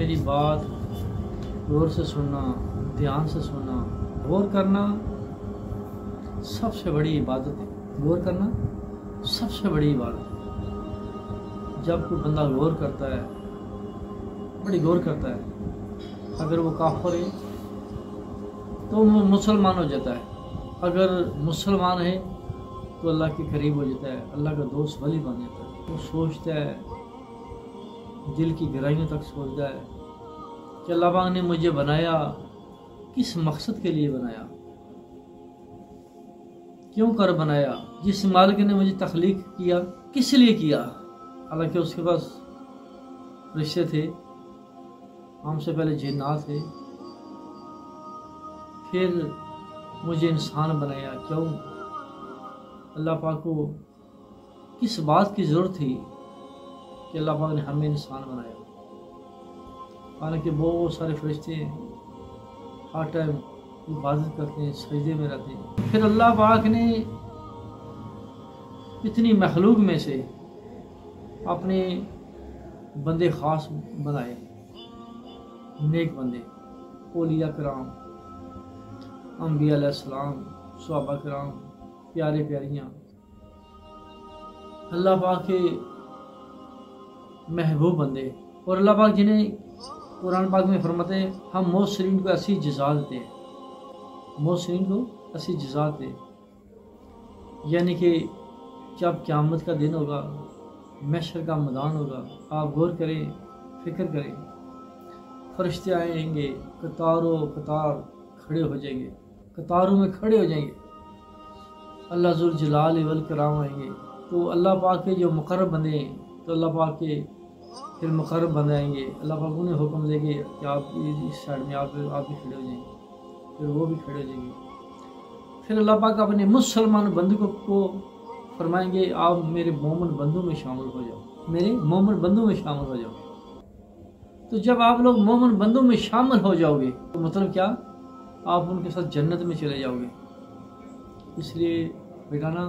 मेरी बात गौर से सुनना, ध्यान से सुनना। गौर करना सबसे बड़ी इबादत है। गौर करना सबसे बड़ी इबादत है। जब कोई बंदा गौर करता है, बड़ी गौर करता है, अगर वो काफिर है तो वो मुसलमान हो जाता है। अगर मुसलमान है तो अल्लाह के करीब हो जाता है, अल्लाह का दोस्त वली बन जाता है। वो सोचता है, दिल की गहराइयों तक सोचता है कि अल्लाह पाक ने मुझे बनाया, किस मकसद के लिए बनाया, क्यों कर बनाया, जिस मालिक ने मुझे तख्लीक किया किस लिए किया। हालांकि उसके पास रिश्ते थे, हमसे पहले जिन्नात थे, फिर मुझे इंसान बनाया। क्यों? अल्लाह पाक को किस बात की ज़रूरत थी कि अल्लाह पाक ने हमें इंसान बनाया। हालांकि बहुत सारे फरिश्ते हर टाइम इबादत करते हैं, सजदे में रहते हैं। फिर अल्लाह पाक ने इतनी मखलूक में से अपने बंदे ख़ास बनाए, नेक बंदे, औलिया कराम, अंबिया अलैहिस्सलाम, सहाबा कराम, प्यारे प्यारियाँ, अल्लाह पाक के महबूब बंदे। और अल्लाह पाक जिन्हें कुरान पाक में फरमाते हैं, हम मोहसिनीन को ऐसी जज़ा देते हैं, मोहसिनीन को ऐसी जज़ा देते हैं। यानी कि जब क़यामत का दिन होगा, महशर का मैदान होगा, आप गौर करें, फिक्र करें, फरिश्ते आएंगे, कतारों कतार खड़े हो जाएंगे, कतारों में खड़े हो जाएंगे, अल्लाह ज़ुल जलाल वल कराम आएंगे। तो अल्लाह पाक के जो मुकर्रब बंदे हैं, तो अल्लाह पाक के फिर मुकर्रब बंदे आएंगे, अल्लाह पाक उन्हें हुक्म देंगे कि आप इस साइड में आप भी खड़े हो जाएंगे, फिर वो भी खड़े हो जाएंगे। फिर अल्लाह पाक अपने मुसलमान बंदों को फरमाएंगे, आप मेरे मोमिन बंदों में शामिल हो जाओ, मेरे मोमिन बंदों में शामिल हो जाओ। तो जब आप लोग मोमिन बंदों में शामिल हो जाओगे तो मतलब क्या, आप उनके साथ जन्नत में चले जाओगे। इसलिए बेटा ना,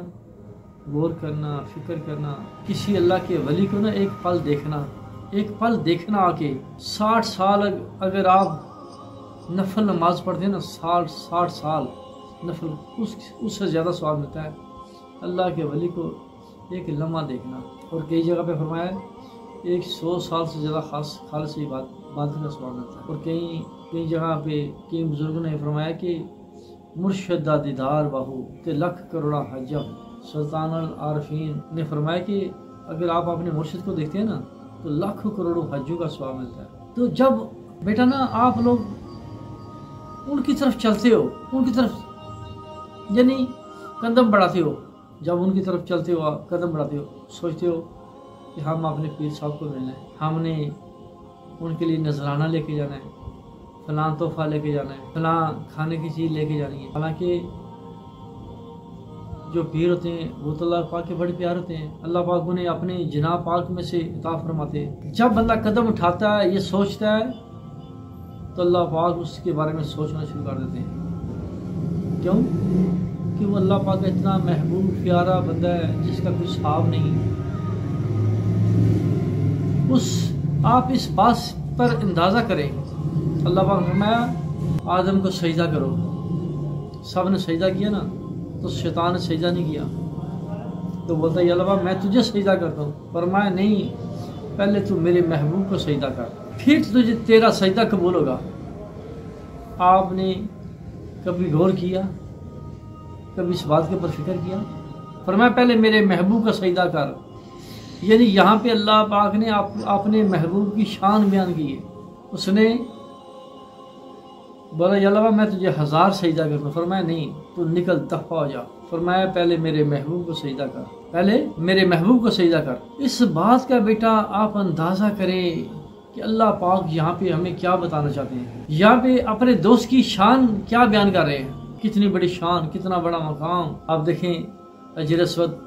गौर करना, फिक्र करना, किसी अल्लाह के वली को ना एक पल देखना, एक पल देखना आके 60 साल अगर आप नफल नमाज पढ़ते हैं ना, 60 साल नफल, उससे ज़्यादा स्वाब मिलता है अल्लाह के वली को एक लम्हा देखना। और कई जगह पे फरमाया है 100 साल से ज़्यादा खालिस इबादत का स्वाब मिलता है। और कई जगह पे कई बुजुर्गों ने फरमाया कि मुर्शद दा दीदार बाहू ते लख करोड़ा हज्जा। सुल्तान अल आरफीन ने फरमाया कि अगर आप अपने मुर्शिद को देखते हैं ना तो लाखों करोड़ों हज्जों का स्वाब मिलता है। तो जब बेटा ना आप लोग उनकी तरफ चलते हो, उनकी तरफ यानी कदम बढ़ाते हो, जब उनकी तरफ चलते हो, कदम बढ़ाते हो, सोचते हो कि हम अपने पीर साहब को मिलना है, हमने उनके लिए नजराना लेके जाना है, फलां तोहफा लेके जाना है, फलां खाने की चीज़ लेके जानी है। हालांकि जो पीर होते हैं वो तो अल्लाह पाक के बड़े प्यार होते हैं, अल्लाह पाक उन्हें अपने जनाब पाक में से इता फरमाते हैं। जब बंदा कदम उठाता है, ये सोचता है, तो अल्लाह पाक उसके बारे में सोचना शुरू कर देते हैं। क्यों? कि वो अल्लाह पाक का इतना महबूब प्यारा बंदा है जिसका कोई हिसाब नहीं। आप इस बात पर अंदाज़ा करें, अल्लाह पाक ने फरमाया आदम को सजदा करो, सब ने सजदा किया ना, तो शैतान ने सजदा नहीं किया। तो बोलता है अल्लाह मैं तुझे सजदा करता हूँ। फरमाया नहीं, पहले तू मेरे महबूब को सजदा कर, फिर तुझे तेरा सजदा कबूल होगा। आपने कभी गौर किया, कभी इस बात के ऊपर फिक्र किया? फरमाया पहले मेरे महबूब का सजदा कर। यानी यहाँ पे अल्लाह पाक ने अपने महबूब की शान बयान की है। उसने बोला अल्लाह मैं तुझे 1000 सजदा करता हूँ। फरमाया नहीं, तू निकल दफा हो जा। फरमाया पहले मेरे महबूब को सजदा कर, पहले मेरे महबूब को सजदा कर। इस बात का बेटा आप अंदाज़ा करें कि अल्लाह पाक यहाँ पे हमें क्या बताना चाहते हैं, यहाँ पे अपने दोस्त की शान क्या बयान कर रहे हैं। कितनी बड़ी शान, कितना बड़ा मकाम। आप देखें अजर अस्वद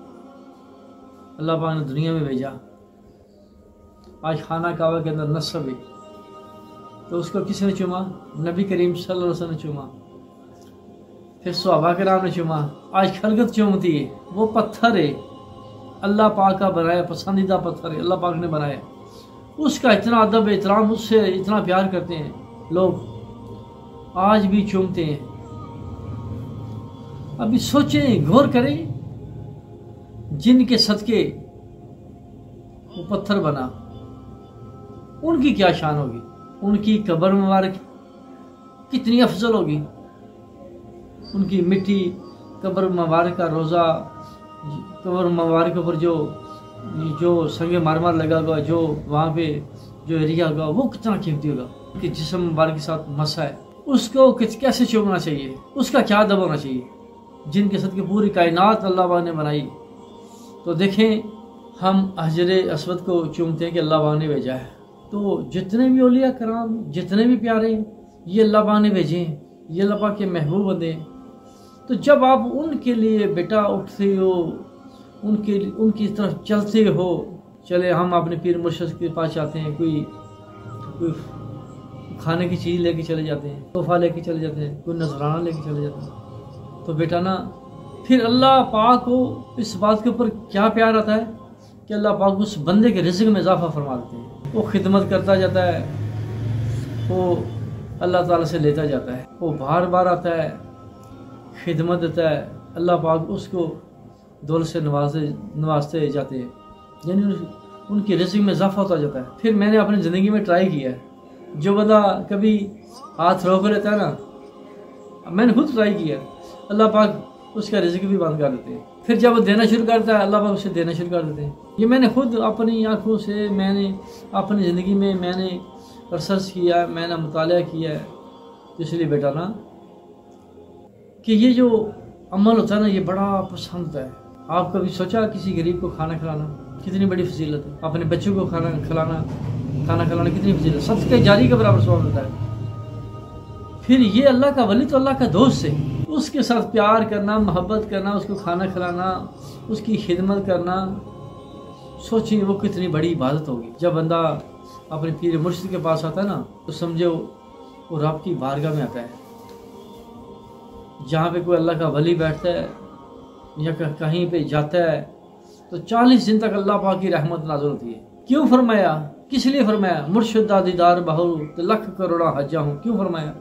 अल्लाह पाक ने दुनिया में भेजा, आज खाना काबा के अंदर नस्ब है, तो उसको किसने चुमा? नबी करीम सल्लल्लाहु अलैहि वसल्लम ने चुमा, फिर सहाबा किराम ने चुमा, आज खलकत चूमती है। वो पत्थर है, अल्लाह पाक का बनाया पसंदीदा पत्थर है, अल्लाह पाक ने बनाया। उसका इतना अदब एहतराम, उससे इतना प्यार करते हैं लोग, आज भी चूमते हैं। अभी सोचें, गौर करें, जिनके सदके वो पत्थर बना, उनकी क्या शान होगी, उनकी कब्र मुबारक कितनी अफजल होगी, उनकी मिट्टी कब्र मुबारक का रोज़ा, कब्र मुबारक पर जो संगे मार लगा हुआ, जो वहाँ पे जो एरिया होगा वो कितना कीमती होगा, कि जिस्म मुबारक के साथ मसा है, उसको कैसे चूमना चाहिए, उसका क्या अदब होना चाहिए, जिनके सदके पूरी कायनात अल्लाह पाक ने बनाई। तो देखें, हम हजर अस्वद को चूमते हैं कि अल्लाह पाक ने भेजा है। तो जितने भी औलिया कराम, जितने भी प्यारे, ये अल्लाह पाक ने भेजे, ये अल्लाह पाक के महबूब बंदे। तो जब आप उनके लिए बेटा उठते हो, उनकी तरफ चलते हो, चले हम अपने पीर मुर्शिद के पास जाते हैं, कोई खाने की चीज़ लेके चले जाते हैं, तोहफा लेके चले जाते हैं, कोई नजराना लेके चले जाते हैं, तो बेटा ना फिर अल्लाह पाक को इस बात के ऊपर क्या प्यार आता है कि अल्लाह पाक उस बंदे के रिज़्क़ में इजाफा फरमा देते हैं। वो खिदमत करता जाता है, वो अल्लाह ताला से लेता जाता है, वो बार बार आता है, खिदमत देता है, अल्लाह पाक उसको दौलत से नवाजते जाते हैं, यानी उनकी रिज़्क़ में इजाफा होता जाता है। फिर मैंने अपनी ज़िंदगी में ट्राई किया है, जो बंदा कभी हाथ रोक लेता है ना, मैंने खुद ट्राई किया, अल्लाह पाक उसका रिज़्क़ भी बंद कर देते हैं। फिर जब वो देना शुरू करता है, अल्लाह पाक उसे देना शुरू कर देते हैं। ये मैंने खुद अपनी आँखों से, मैंने अपनी ज़िंदगी में मैंने रिसर्च किया, मैंने मुताला किया है। इसलिए बेटा ना कि ये जो अमल होता है ना, ये बड़ा पसंद है। आप कभी सोचा किसी गरीब को खाना खिलाना कितनी बड़ी फजीलत है, अपने बच्चों को खाना खिलाना कितनी फजीलत, सदक़े जारी के बराबर सवाब होता है। फिर ये अल्लाह का वली तो अल्लाह का दोस्त है, उसके साथ प्यार करना, मोहब्बत करना, उसको खाना खिलाना, उसकी खिदमत करना, सोचिए वो कितनी बड़ी इबादत होगी। जब बंदा अपने पीर मुर्शिद के पास आता है ना, तो समझो वो रब की बारगाह में आता है। जहाँ पे कोई अल्लाह का वली बैठता है या कहीं पे जाता है तो 40 दिन तक अल्लाह पाक की रहमत नाज़िल होती है। क्यों फरमाया, किस लिए फरमाया? मुर्शिद दा दीदार बहु तो लख करोड़ा हज्जा हूँ। क्यों फरमाया?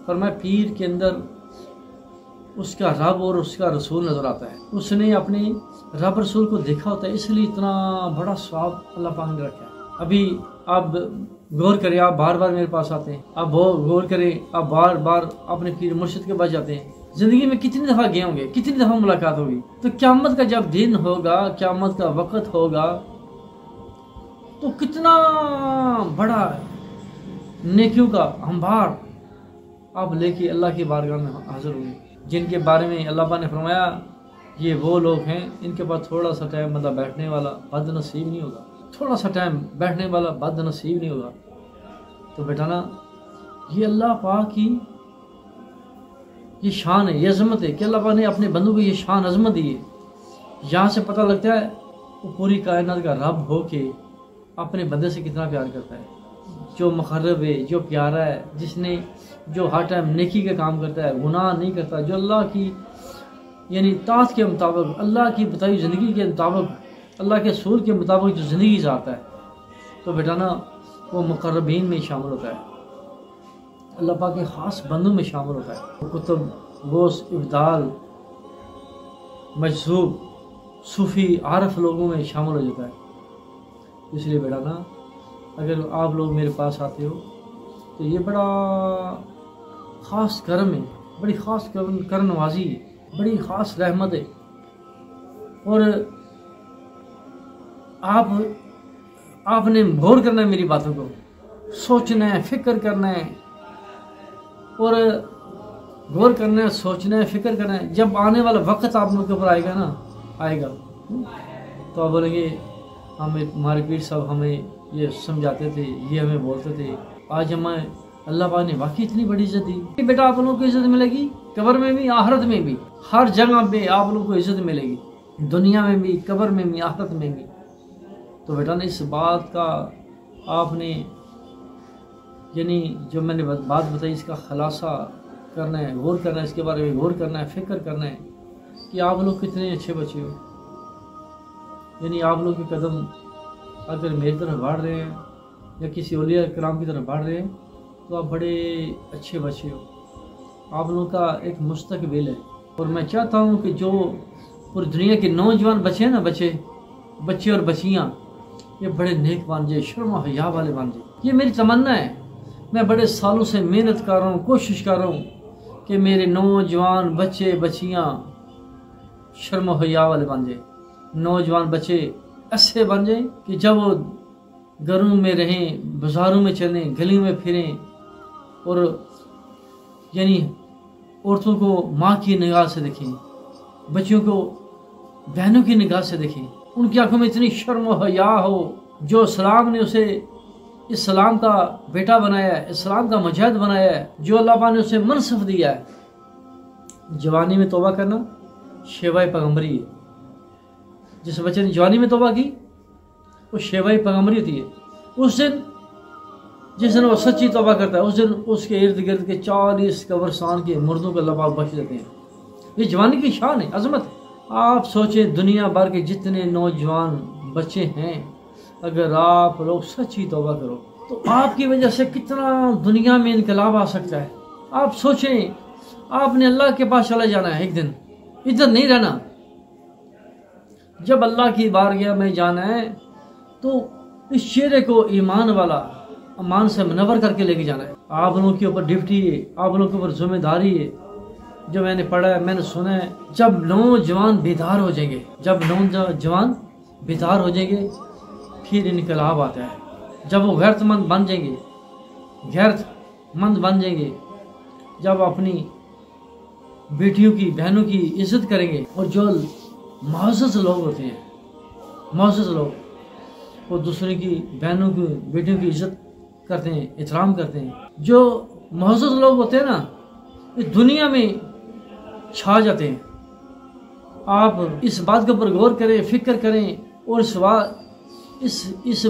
फरमाया पीर के अंदर उसका रब और उसका रसूल नजर आता है, उसने अपने रब रसूल को देखा होता है, इसलिए इतना बड़ा स्वाब अल्लाह पाक ने रखा है। अभी आप गौर करें, आप बार बार मेरे पास आते हैं, आप गौर करें, आप बार बार अपने पीर मुर्शिद के पास जाते हैं, जिंदगी में कितनी दफा गए होंगे, कितनी दफा मुलाकात होगी। तो क़यामत का जब दिन होगा, क़यामत का वक़्त होगा, तो कितना बड़ा नेकियों का अंबार आप लेके अल्लाह की बारगाह में हाजिर होंगे, जिनके बारे में अल्लाह पाक ने फरमाया ये वो लोग हैं इनके पास थोड़ा सा टाइम मतलब बैठने वाला बदनसीब नहीं होगा, थोड़ा सा टाइम बैठने वाला बदनसीब नहीं होगा। तो बेटा ना ये अल्लाह पाक की ये शान है, ये अजमत है कि अल्लाह पाक ने अपने बंदों को ये शान अजमत दी है। यहाँ से पता लगता है वो पूरी कायनात का रब हो के अपने बंदे से कितना प्यार करता है, जो मुक़र्रब है, जो प्यारा है, जिसने जो हर टाइम नेकी का काम करता है, गुनाह नहीं करता, जो अल्लाह की यानी ताक़त के मुताबिक, अल्लाह की बताई ज़िंदगी के मुताबिक, अल्लाह के सूर के मुताबिक जो ज़िंदगी चाहता है, तो बेटा ना वो मुक़र्रबीन में शामिल होता है, अल्लाह पाक के ख़ास बंदों में शामिल होता है। कुतुब, गौस, इब्दाल, मजसूब, सूफ़ी, आरफ लोगों में शामिल हो जाता है। इसलिए बेटा ना अगर आप लोग मेरे पास आते हो तो ये बड़ा ख़ास करम है, बड़ी ख़ास करम नवाजी है, बड़ी ख़ास रहमत है। और आपने गौर करना है, मेरी बातों को सोचना है, फ़िक्र करना है, और गौर करना है, सोचना है, फ़िक्र करना है। जब आने वाला वक्त आप लोगों के ऊपर आएगा ना, आएगा तो आप बोलेंगे हमारे पीर साहब हमें ये समझाते थे, ये हमें बोलते थे, आज हमें अल्लाह पाक ने वाकई इतनी बड़ी इज्जत दी। बेटा आप लोगों को इज्जत मिलेगी कब्र में भी, आखिरत में भी, हर जगह पे आप लोगों को इज्जत मिलेगी, दुनिया में भी, कब्र में भी, आखिरत में भी। तो बेटा ने इस बात का आपने यानी जो मैंने बात बताई इसका खुलासा करना है, गौर करना है, इसके बारे में गौर करना है, फिक्र करना है कि आप लोग कितने अच्छे बच्चे हो। यानी आप लोग के कदम अगर मेरी तरफ बढ़ रहे हैं या किसी औलिया कराम की तरफ बढ़ रहे हैं तो आप बड़े अच्छे बच्चे हो, आप लोगों का एक मुस्तकबिल है। और मैं चाहता हूँ कि जो पूरी दुनिया के नौजवान बच्चे हैं ना, बच्चे और बच्चियाँ, ये बड़े नेक बन जाए, शर्म और हया वाले बन जाए। ये मेरी तमन्ना है। मैं बड़े सालों से मेहनत कर रहा हूँ, कोशिश कर रहा हूँ कि मेरे नौजवान बच्चे बच्चियाँ शर्म और हया वाले बन जाए। नौजवान बच्चे ऐसे बन जाए कि जब वो घरों में रहें, बाज़ारों में चलें, गलियों में फिरें और यानी औरतों को माँ की निगाह से देखें, बच्चियों को बहनों की निगाह से देखें, उनकी आंखों में इतनी शर्म और हया हो। जो इस्लाम ने उसे इस्लाम का बेटा बनाया है, इस्लाम का मुजाहिद बनाया है, जो अल्लाह पाक ने उसे मनसब दिया है। जवानी में तौबा करना शेवाए पैगम्बरी है। जिस बच्चे ने जवानी में तौबा की वो शेवाए पैगम्बरी होती है। उस दिन जिस दिन वो सच्ची तौबा करता है, उस दिन उसके इर्द गिर्द के 40 कब्रिस्तान के मुर्दों को अल्लाह पाक बख्श देते हैं। ये जवानी की शान है, अजमत। आप सोचें दुनिया भर के जितने नौजवान बच्चे हैं, अगर आप लोग सच्ची तौबा करो तो आपकी वजह से कितना दुनिया में इनकलाब आ सकता है। आप सोचें, आपने अल्लाह के पास चला जाना है एक दिन, इधर नहीं रहना। जब अल्लाह की बारगाह में जाना है तो इस चेहरे को ईमान वाला अमान से मुनव्वर करके लेके जाना है। आप लोगों के ऊपर ड्यूटी है, आप लोगों के ऊपर जिम्मेदारी है। जो मैंने पढ़ा है, मैंने सुना है, जब नौजवान बेदार हो जाएंगे, जब नौजवान बेदार हो जाएंगे फिर इनकलाब आता है। जब वो गैरतमंद बन जाएंगे, गैरतमंद बन जाएंगे, जब अपनी बेटियों की बहनों की इज्जत करेंगे। और जो मुअज़्ज़ज़ लोग होते हैं, मुअज़्ज़ज़ लोग, वो दूसरे की बहनों की बेटियों की इज्जत करते हैं, एहतराम करते हैं। जो मुअज़्ज़ज़ लोग होते हैं ना, इस दुनिया में छा जाते हैं। आप इस बात के ऊपर गौर करें, फिक्र करें और इस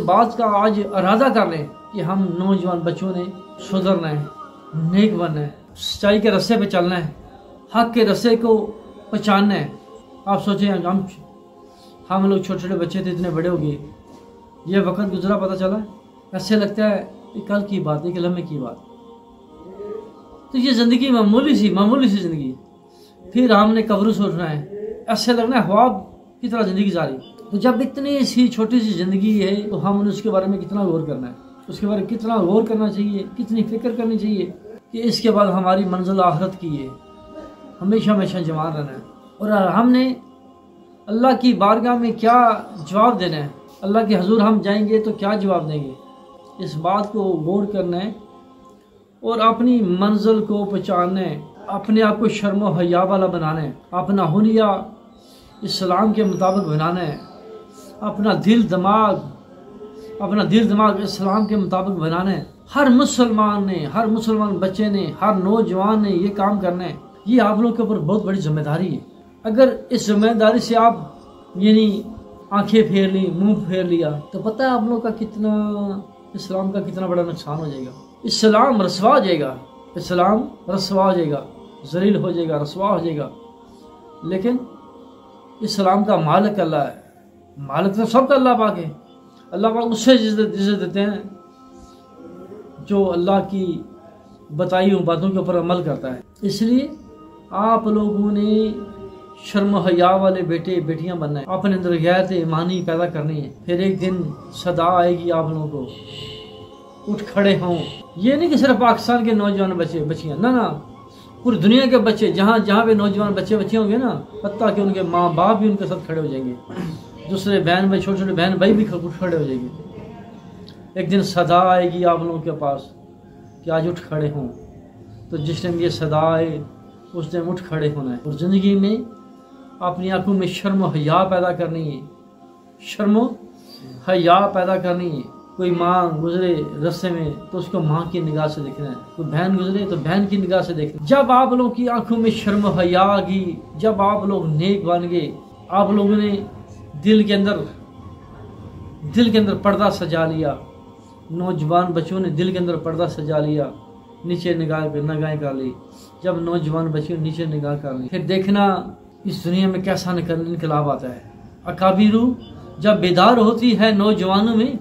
बात का आज इरादा कर लें कि हम नौजवान बच्चों ने सुधरना है, नेक बनना है, सच्चाई के रास्ते पे चलना है, हक के रास्ते को पहचानना है। आप सोचें, हम लोग छोटे छोटे बच्चे थे, इतने बड़े हो गए, ये वक्त गुजरा पता चला, ऐसे लगता है कि कल की बात, एक लम्हे की बात। तो ये ज़िंदगी मामूली सी ज़िंदगी, फिर हमने कब्र से उठना है, ऐसे लगना है ख्वाब की तरह ज़िंदगी जारी। तो जब इतनी सी छोटी सी ज़िंदगी है तो हमने उसके बारे में कितना गौर करना है, उसके बारे में कितना गौर करना चाहिए, कितनी फिक्र करनी चाहिए कि इसके बाद हमारी मंजिल आखिरत की है, हमेशा हमेशा जवान रहना है। और हमने अल्लाह की बारगाह में क्या जवाब देना है, अल्लाह के हजूर हम जाएंगे तो क्या जवाब देंगे, इस बात को गौर करना है और अपनी मंजिल को पहचानना है, अपने आप को शर्म और हया वाला बनाना है, अपना हुलिया इस्लाम के मुताबिक बनाना है, अपना दिल दिमाग इस्लाम के मुताबिक बनाना है। हर मुसलमान ने, हर मुसलमान बच्चे ने, हर नौजवान ने ये काम करना है। ये आप लोग के ऊपर बहुत बड़ी जिम्मेदारी है। अगर इस जिम्मेदारी से आप यानी आंखें फेर ली, मुंह फेर लिया, तो पता है आप लोग का कितना, इस्लाम का कितना बड़ा नुकसान हो जाएगा। इस्लाम रसवा हो जाएगा, इस्लाम रसवा हो जाएगा, जलील हो जाएगा, रसवा हो जाएगा। लेकिन इस्लाम का मालिक अल्लाह है, मालिक तो सबका अल्लाह पाक है। अल्लाह पाक उससे इज्जत देते हैं जो अल्लाह की बताई हुई बातों के ऊपर अमल करता है। इसलिए आप लोगों ने शर्म हया वाले बेटे बेटियां बनना है, अपने अंदर गैरत ईमानी पैदा करनी है। फिर एक दिन सदा आएगी आप लोगों को, उठ खड़े हों। ये नहीं कि सिर्फ पाकिस्तान के नौजवान बच्चे बच्चियां, ना, पूरी दुनिया के बच्चे, जहाँ पे नौजवान बच्चे बच्चियां होंगे ना, हत्ता कि उनके माँ बाप भी उनके साथ खड़े हो जाएंगे, दूसरे बहन भाई, छोटे छोटे बहन भाई भी खड़े हो जाएंगे। एक दिन सदा आएगी आप लोगों के पास कि आज उठ खड़े हों। तो जिस टाइम ये सदा आए उस टाइम उठ खड़े होना है। और ज़िंदगी में अपनी आंखों में शर्म हया पैदा करनी है, शर्म हया पैदा करनी है। कोई माँ गुजरे रास्ते में तो उसको माँ की निगाह से देखना है, कोई बहन गुजरे तो बहन की निगाह से देखना है। जब आप लोगों की आंखों में शर्म हया आ गई, जब आप लोग नेक बन गए, आप लोगों ने दिल के अंदर पर्दा सजा लिया, नौजवान बच्चों ने दिल के अंदर पर्दा सजा लिया, नीचे निगाहें कर ली। जब नौजवान बच्चों ने नीचे निगाह कर ली, फिर देखना इस दुनिया में कैसा इनकलाब आता है। अकाबिरू जब बेदार होती है नौजवानों में,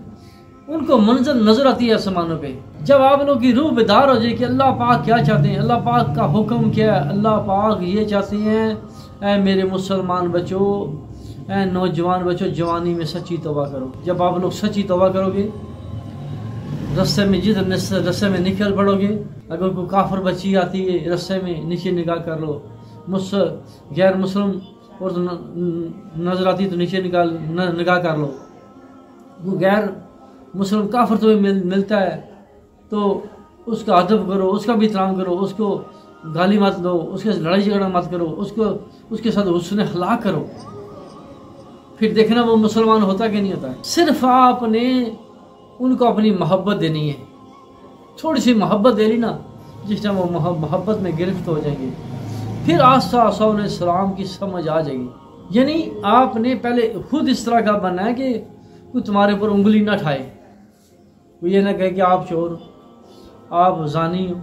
उनको मंजर नजर आती है आसमानों पे। जब आप लोग की रूह बेदार हो जाए कि अल्लाह पाक क्या चाहते हैं, अल्लाह पाक का हुक्म क्या है, अल्लाह पाक ये चाहते हैं, ऐ मेरे मुसलमान बच्चों, ऐ नौजवान बच्चों, जवानी में सच्ची तौबा करो। जब आप लोग सच्ची तौबा करोगे, रस्ते में जिस रस्ते में निकल पड़ोगे, अगर कोई काफिर बच्ची आती है रस्ते में, नीचे निगाह कर लो, गैर मुस्लिम और नजर आती तो नीचे निगाह कर लो। वो गैर मुस्लिम काफिर तुम्हें मिलता है तो उसका अदब करो, उसका भी एहतराम करो, उसको गाली मत दो, उसके साथ लड़ाई झगड़ा मत करो, उसके साथ हुस्न अखलाक करो। फिर देखना वो मुसलमान होता कि नहीं होता है। सिर्फ आपने उनको अपनी मोहब्बत देनी है। थोड़ी सी मोहब्बत दे ली ना, जिस टाइम वो मोहब्बत में गिरफ्त हो जाएंगे, फिर आस्ता आस्ता उन्हें इस्लाम की समझ आ जाएगी। यानी आपने पहले खुद इस तरह का बनना है कि कोई तुम्हारे ऊपर उंगली ना ठाए, वो ये ना कहे कि आप चोर, आप जानी हो,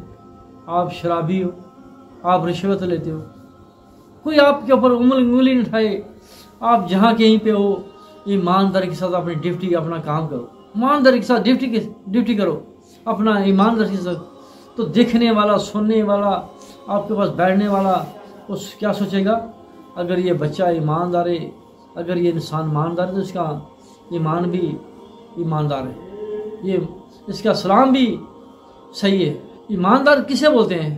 आप शराबी हो, आप रिश्वत लेते हो। कोई आपके ऊपर उंगली न उठाए। आप जहाँ कहीं पे हो, ईमानदारी के साथ अपनी ड्यूटी, अपना काम करो, ईमानदारी के साथ ड्यूटी करो अपना ईमानदारी के साथ। तो देखने वाला, सुनने वाला, आपके पास बैठने वाला उस क्या सोचेगा, अगर ये बच्चा ईमानदार है, अगर ये इंसान ईमानदार है तो इसका ईमान भी ईमानदार है, ये इसका सलाम भी सही है। ईमानदार किसे बोलते हैं?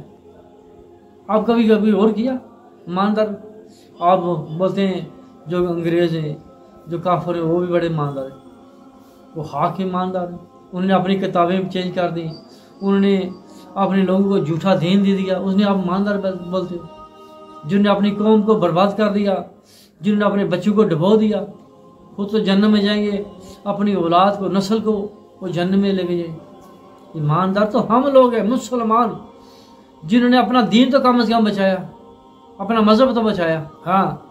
आप कभी और किया ईमानदार? आप बोलते हैं जो अंग्रेज़ हैं, जो काफिर हैं, वो भी बड़े ईमानदार हैं, वो हाक ईमानदार हैं। उन्होंने अपनी किताबें चेंज कर दी, उन्होंने अपने लोगों को झूठा दीन दे दिया, उसने आप ईमानदार बोलते हो? जिन्होंने अपनी कौम को बर्बाद कर दिया, जिन्होंने अपने बच्चों को डुबो दिया, वो तो जन्नत में जाएंगे, अपनी औलाद को, नस्ल को वो जन्नत में लेके जाएंगे। ईमानदार तो हम लोग हैं, मुसलमान, जिन्होंने अपना दीन तो कम से कम बचाया, अपना मजहब तो बचाया। हाँ,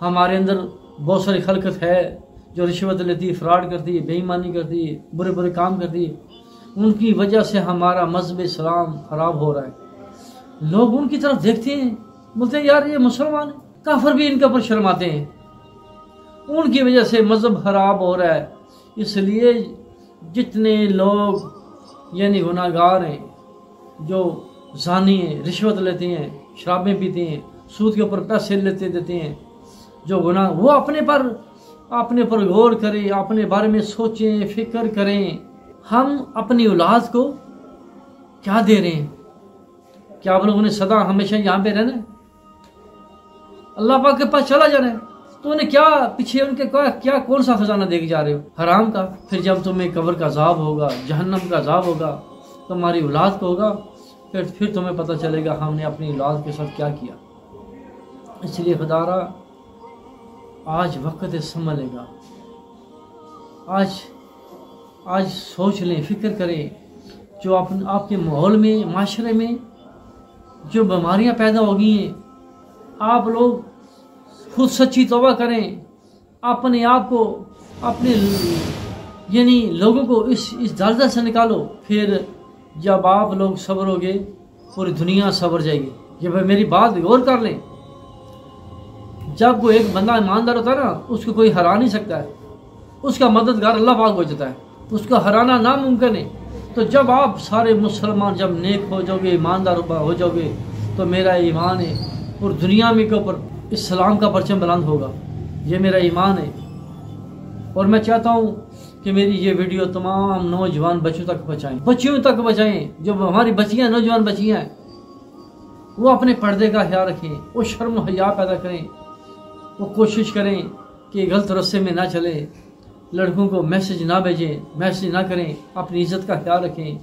हमारे अंदर बहुत सारी खलकत है जो रिश्वत लेती है, फ्रॉड करती है, बेईमानी करती है, बुरे बुरे काम करती है। उनकी वजह से हमारा मजहब इस्लाम खराब हो रहा है। लोग उनकी तरफ देखते हैं, बोलते हैं यार ये मुसलमान है, काफिर भी इनके ऊपर शर्माते हैं। उनकी वजह से मजहब खराब हो रहा है। इसलिए जितने लोग यानी गुनाहगार हैं, जो जानी हैं, रिश्वत लेते हैं, शराबें पीते हैं, सूद के ऊपर पैसे लेते देते हैं, जो गुनाह, वो अपने पर गौर करें, अपने बारे में सोचें, फिक्र करें। हम अपनी औलाद को क्या दे रहे हैं? क्या आप लोगों ने सदा हमेशा यहाँ पे रहना है? अल्लाह पाक के पास चला जाना है? तो उन्हें क्या पीछे उनके क्या कौन सा खजाना दे के जा रहे हो? हराम का। फिर जब तुम्हें कब्र का अजाब होगा, जहन्नम का अजाब होगा, तुम्हारी औलाद को होगा, फिर तुम्हें पता चलेगा हमने अपनी औलाद के साथ क्या किया। इसलिए खुदारा आज वक्त संभलेगा, आज सोच लें, फिक्र करें। जो आपके माहौल में, माशरे में जो बीमारियां पैदा हो गई हैं, आप लोग खुद सच्ची तौबा करें, अपने आप को, अपने यानी लोगों को इस दलदल से निकालो। फिर जब आप लोग सब्रोगे, पूरी दुनिया सब्र जाएगी। ये भाई मेरी बात गौर कर लें। जब कोई एक बंदा ईमानदार होता है ना, उसको कोई हरा नहीं सकता है, उसका मददगार अल्लाह पाक हो जाता है, उसको हराना नामुमकिन है। तो जब आप सारे मुसलमान जब नेक हो जाओगे, ईमानदार हो जाओगे, तो मेरा ईमान है और दुनिया में के ऊपर इस्लाम का परचम बुलंद होगा। ये मेरा ईमान है। और मैं चाहता हूँ कि मेरी ये वीडियो तमाम नौजवान बच्चों तक पहुँचाएं, बच्चियों तक पहुँचाएं। जो हमारी बच्चियाँ, नौजवान बच्चियाँ हैं, वो अपने पर्दे का ख्याल रखें, वो शर्म हया पैदा करें, वो कोशिश करें कि गलत रास्ते में ना चले, लड़कों को मैसेज ना भेजें, मैसेज ना करें, अपनी इज्जत का ख्याल रखें।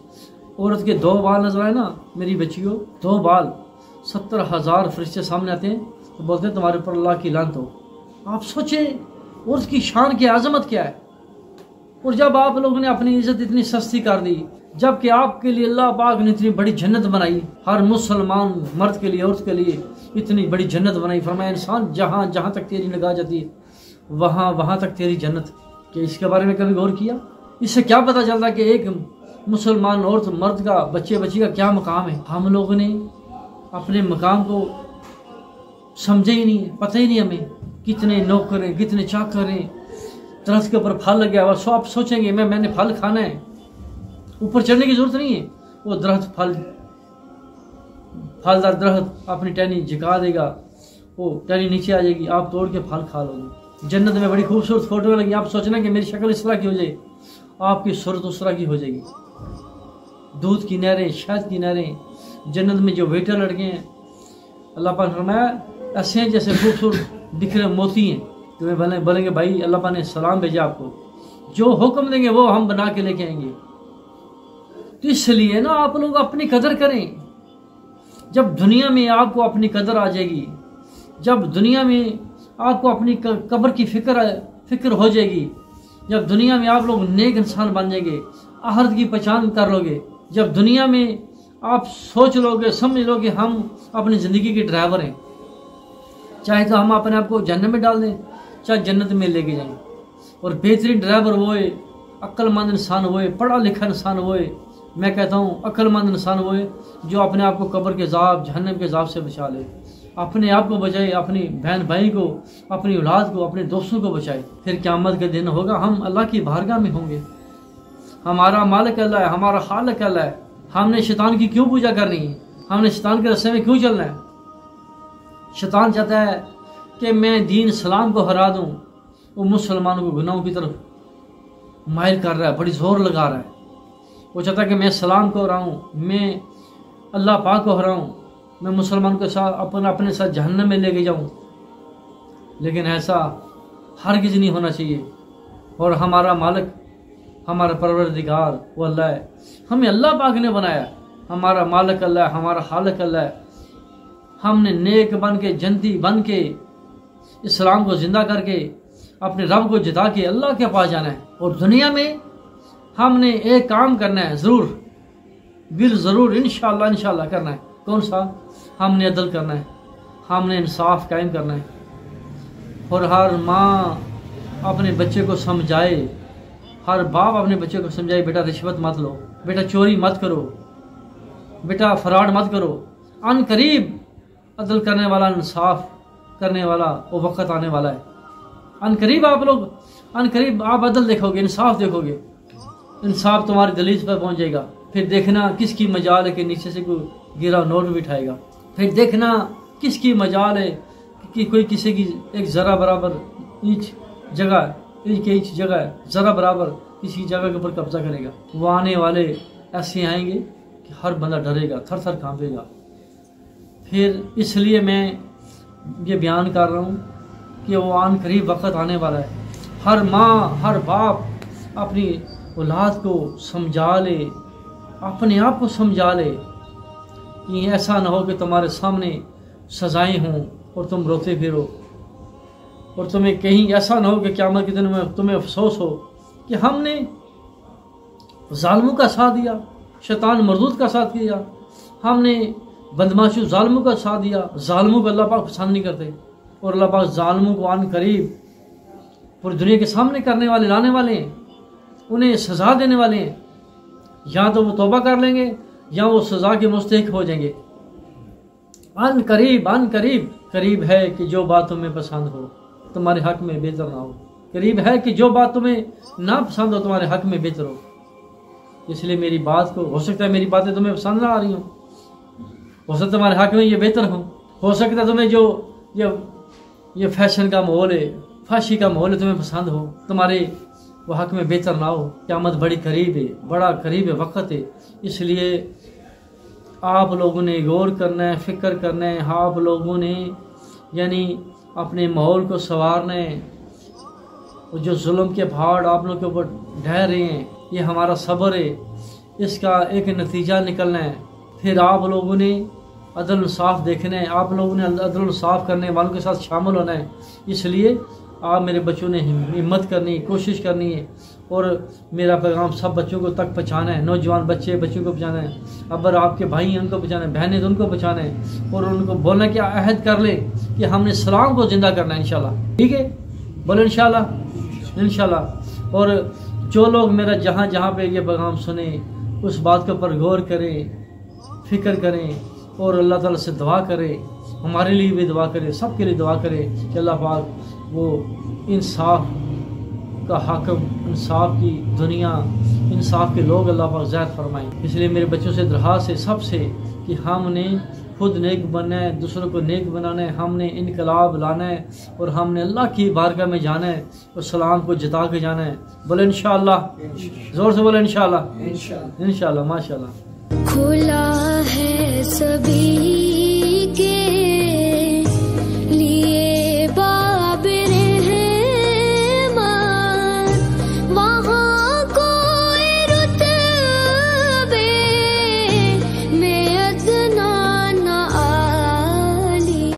औरत के 2 बाल नजर आए ना मेरी बच्चियों, 2 बाल, 70,000 फरिश्ते सामने आते हैं तो बोलते हैं तुम्हारे ऊपर अल्लाह की लानत हो। आप सोचें औरत की शान की आज़मत क्या है। और जब आप लोगों ने अपनी इज्जत इतनी सस्ती कर दी, जबकि आपके लिए अल्लाह पाक ने इतनी बड़ी जन्नत बनाई, हर मुसलमान मर्द के लिए, औरत के लिए इतनी बड़ी जन्नत बनाई। फरमाया इंसान जहाँ जहाँ तक तेरी निगाह जाती है, वहाँ तक तेरी जन्नत। कि इसके बारे में कभी गौर किया? इससे क्या पता चलता कि एक मुसलमान औरत, मर्द का, बच्ची का क्या मकाम है? हम लोगों ने अपने मकाम को समझे ही नहीं है, पता ही नहीं हमें। कितने नौकर हैं, कितने चाकर हैं, दरख्त के ऊपर फल लगा हुआ, आप सोचेंगे मैंने फल खाना है, ऊपर चढ़ने की जरूरत नहीं है। वो दरख्त फलदार दरख्त अपनी टहनी झुका देगा, वो टहनी नीचे आ जाएगी, आप तोड़ के फल खा लोगे। जन्नत में बड़ी खूबसूरत फोटो लगी, आप सोचना कि मेरी शक्ल इस तरह की हो जाए, आपकी सूरत उस तरह की हो जाएगी। दूध की नहरें, शहद की नहरें, जन्नत में जो वेटर लड़के हैं, अल्लाह पाक ने फरमाया ऐसे हैं जैसे खूबसूरत बिखरे मोती हैं। तुम्हें बोलेंगे भाई अल्लाह पाक ने सलाम भेजा आपको, जो हुक्म देंगे वो हम बना के लेके आएंगे। तो इसलिए ना आप लोग अपनी कदर करें। जब दुनिया में आपको अपनी कदर आ जाएगी, जब दुनिया में आपको अपनी कब्र की फिक्र हो जाएगी, जब दुनिया में आप लोग नेक इंसान बन जाएंगे, आखिरत की पहचान कर लोगे, जब दुनिया में आप सोच लोगे, समझ लोगे हम अपनी ज़िंदगी के ड्राइवर हैं, चाहे तो हम अपने आप को जन्नत में डाल दें, चाहे जन्नत में लेके जाएं। और बेहतरीन ड्राइवर वो है, अक्लमंद इंसान वो है, पढ़ा लिखा इंसान वो है। मैं कहता हूँ अक्लमंद इंसान वो है जो अपने आप को कब्र के अज़ाब, जहन्नम के अज़ाब से बचा ले, अपने आप को बचाए, अपनी बहन भाई को, अपनी औलाद को, अपने दोस्तों को बचाए। फिर क़यामत के दिन होगा, हम अल्लाह की बारगाह में होंगे। हमारा मालिक अल्लाह है, हमारा खालिक अल्लाह है। हमने शैतान की क्यों पूजा करनी है? हमने शैतान के रास्ते में क्यों चलना है? शैतान चाहता है कि मैं दीन इस्लाम को हरा दूं, वो मुसलमानों को गुनाहों की तरफ माइल कर रहा है, बड़ी जोर लगा रहा है। वो चाहता है कि मैं सलाम को हराऊं, मैं अल्लाह पाक को हराऊं, मैं मुसलमान के साथ अपने साथ जहन्नम में लेके जाऊं। लेकिन ऐसा हरगिज़ नहीं होना चाहिए। और हमारा मालिक, हमारा परवरदिगार वो अल्लाह है, हमें अल्लाह पाक ने बनाया। हमारा मालिक अल्लाह है, हमारा खालिक अल्लाह है। हमने नेक बन के, जन्नती बन के, इस्लाम को जिंदा करके, अपने रब को जिता के अल्लाह के पास जाना है। और दुनिया में हमने एक काम करना है, ज़रूर बिल ज़रूर इंशाअल्लाह करना है। कौन सा? हमने अदल करना है, हमने इंसाफ कायम करना है। और हर माँ अपने बच्चे को समझाए, हर बाप अपने बच्चे को समझाए, बेटा रिश्वत मत लो, बेटा चोरी मत करो, बेटा फ्रॉड मत करो। अन करीब अदल करने वाला, इंसाफ करने वाला वो वक्त आने वाला है। अन करीब आप अदल देखोगे, इंसाफ देखोगे, इंसाफ तुम्हारी दलील पर पहुंच जाएगा। फिर देखना किसकी मजाल है कि नीचे से कोई गिरा नोट बिठाएगा। फिर देखना किसकी मजाल है कि कोई किसी की एक ज़रा बराबर इंच जगह ज़रा बराबर किसी जगह के ऊपर कब्जा करेगा। वो आने वाले ऐसे आएंगे कि हर बंदा डरेगा, थर थर कांपेगा। फिर इसलिए मैं ये बयान कर रहा हूँ कि वो आन करीब वक्त आने वाला है। हर माँ, हर बाप अपनी औलाद को समझा ले, अपने आप को समझा ले कि ऐसा ना हो कि तुम्हारे सामने सजाएं हों और तुम रोते फिरो, और तुम्हें कहीं ऐसा ना हो कि क़यामत के दिन में तुम्हें अफसोस हो कि हमने जालिमों का साथ दिया, शैतान मरदूद का साथ किया, हमने बदमाशों जालिमों का साथ दिया। जालिमों को अल्लाह पाक पसंद नहीं करते, और अल्लाह पाक जालिमों को आन करीब पूरी दुनिया के सामने करने वाले, लाने वाले हैं, उन्हें सज़ा देने वाले हैं। या तो वो तौबा कर लेंगे या वो सज़ा के मुस्तहिक हो जाएंगे। अन करीब है कि जो बात तुम्हें पसंद हो तुम्हारे हक में बेहतर ना हो। करीब है कि जो बात तुम्हें ना पसंद हो तुम्हारे हक में बेहतर हो। इसलिए मेरी बात को, हो सकता है मेरी बातें तुम्हें पसंद ना आ रही हो सकता है तुम्हारे हक में ये बेहतर हो सकता है तुम्हें जो ये फैशन का माहौल है, फाशी का माहौल है, तुम्हें पसंद हो, तुम्हारे वो हक में बेहतर ना हो। क़यामत बड़ी करीब है, बड़ा करीब है, वक्त है। इसलिए आप लोगों ने गौर करना है, फ़िक्र करना है। आप लोगों ने यानी अपने माहौल को संवारना है। वो जो जुल्म के पहाड़ आप लोगों के ऊपर ढह रहे हैं, ये हमारा सब्र है, इसका एक नतीजा निकलना है। फिर आप लोगों ने अदल इंसाफ देखना है, आप लोगों ने अदल इंसाफ करने वालों के साथ शामिल होना है। इसलिए आप मेरे बच्चों ने हिम्मत करनी, कोशिश करनी है, और मेरा पैगाम सब बच्चों को तक पहुँचाना है। नौजवान बच्चों को पहुँचाना है, अबर आपके भाई हैं उनको पहुँचाना है, बहनें तो उनको पहुँचाना है, और उनको बोलना कि अहद कर ले कि हमने सलाम को ज़िंदा करना है इंशाल्लाह। ठीक है, बोले इंशाल्लाह। और जो लोग मेरा जहाँ जहाँ पे ये पैगाम सुने उस बात के ऊपर गौर करें, फ़िक्र करें, और अल्लाह ताला से दुआ करें, हमारे लिए भी दुआ करें, सबके लिए दुआ करें कि अल्लाह पाक वो इंसाफ का हाकिम, इंसाफ की दुनिया, इंसाफ के लोग अल्लाह पाक ज़ाहिर फरमाएं। इसलिए मेरे बच्चों से दरख्वास्त है सबसे कि हमने खुद नेक बनना है, दूसरों को नेक बनाना है, हमने इनकलाब लाना है और हमने अल्लाह की बारगाह में जाना है और सलाम को जिता के जाना है। बोले इंशाअल्लाह, जोर से बोले इंशाअल्लाह, इंशाअल्लाह, माशाअल्लाह। खुला है